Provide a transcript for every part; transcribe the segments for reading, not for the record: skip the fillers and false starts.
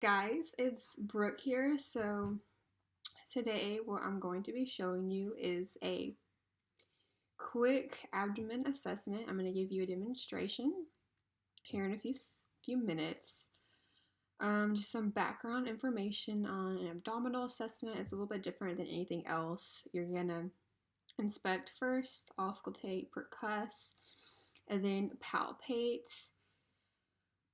Guys, it's Brooke here. So today what I'm going to be showing you is a quick abdomen assessment. I'm going to give you a demonstration here in a few minutes. Just some background information on an abdominal assessment. It's a little bit different than anything else. You're going to inspect first, auscultate, percuss, and then palpate.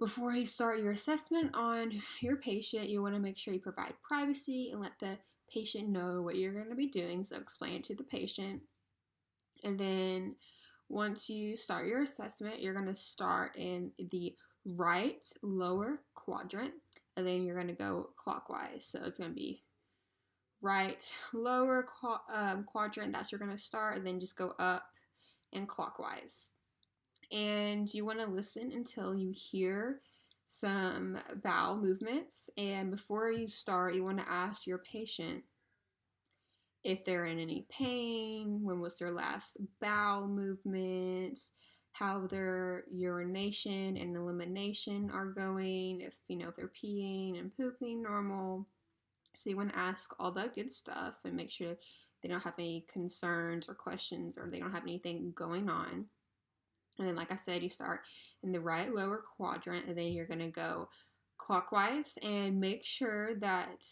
Before you start your assessment on your patient, you want to make sure you provide privacy and let the patient know what you're going to be doing. So explain it to the patient. And then once you start your assessment, you're going to start in the right lower quadrant, and then you're going to go clockwise. So it's going to be right lower quadrant, that's where you're going to start, and then just go up and clockwise. And you want to listen until you hear some bowel movements. And before you start, you want to ask your patient if they're in any pain, when was their last bowel movement, how their urination and elimination are going, if they're peeing and pooping normal. So you want to ask all that good stuff and make sure they don't have any concerns or questions, or they don't have anything going on. And then, like I said, you start in the right lower quadrant, and then you're going to go clockwise, and make sure that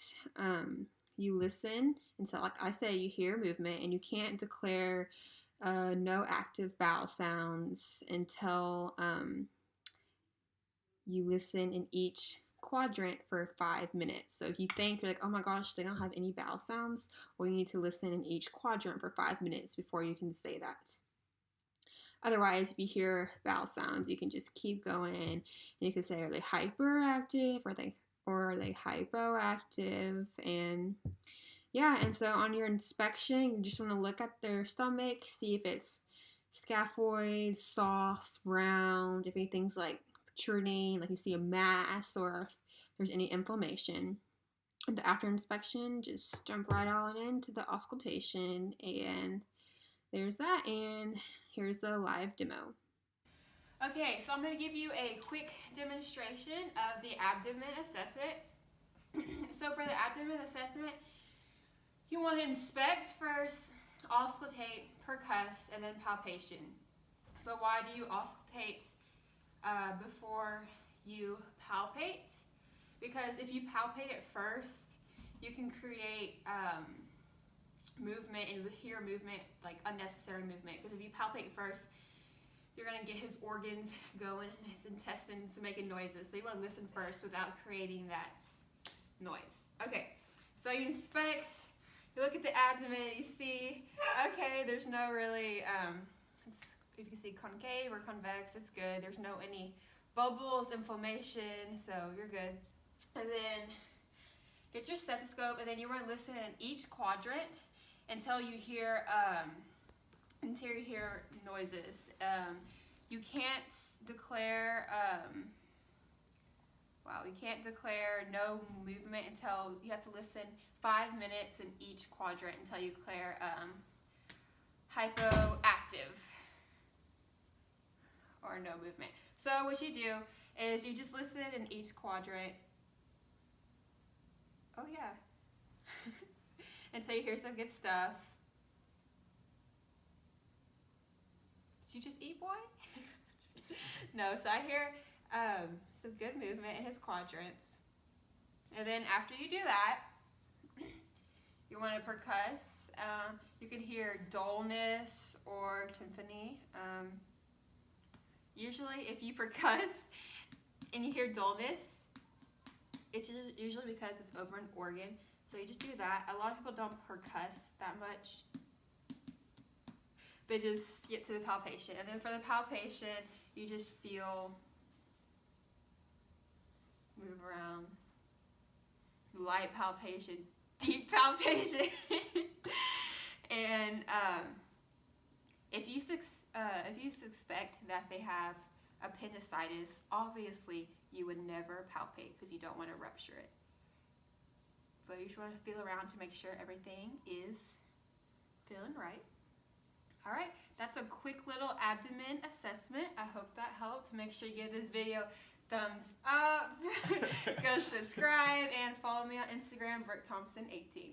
you listen until, like I said, you hear movement, and you can't declare no active bowel sounds until you listen in each quadrant for 5 minutes. So if you think you're like, oh my gosh, they don't have any bowel sounds, well, you need to listen in each quadrant for 5 minutes before you can say that. Otherwise, if you hear bowel sounds, you can just keep going, and you can say, are they hyperactive, or are they hypoactive? And yeah, and so on your inspection, you just want to look at their stomach, see if it's scaphoid, soft, round, if anything's like protruding, like you see a mass, or if there's any inflammation. And after inspection, just jump right on into the auscultation, and there's that, and here's the live demo. Okay, so I'm going to give you a quick demonstration of the abdomen assessment. So for the abdomen assessment, you want to inspect first, auscultate, percuss, and then palpation. So why do you auscultate before you palpate? Because if you palpate it first, you can create movement, and you hear movement, like unnecessary movement. Because if you palpate first, you're going to get his organs going and his intestines making noises. So you want to listen first without creating that noise. Okay, so you inspect, you look at the abdomen, you see, okay, there's no really, if you can see concave or convex, it's good. There's no any bubbles, inflammation, so you're good. And then get your stethoscope, and then you want to listen in each quadrant until you hear noises. You can't declare no movement until you have to listen 5 minutes in each quadrant until you declare hypoactive or no movement. So what you do is you just listen in each quadrant. Oh yeah. Until you hear some good stuff. Did you just eat, boy? No, so I hear some good movement in his quadrants. And then after you do that, you want to percuss. You can hear dullness or tympany. Usually if you percuss and you hear dullness, it's usually because it's over an organ. So you just do that. A lot of people don't percuss that much. They just get to the palpation. And then for the palpation, you just feel, move around, light palpation, deep palpation. And if you suspect that they have appendicitis, obviously you would never palpate because you don't want to rupture it. But you just want to feel around to make sure everything is feeling right. All right, that's a quick little abdomen assessment. I hope that helped. Make sure you give this video thumbs up. Go subscribe and follow me on Instagram, BrookeThompson18.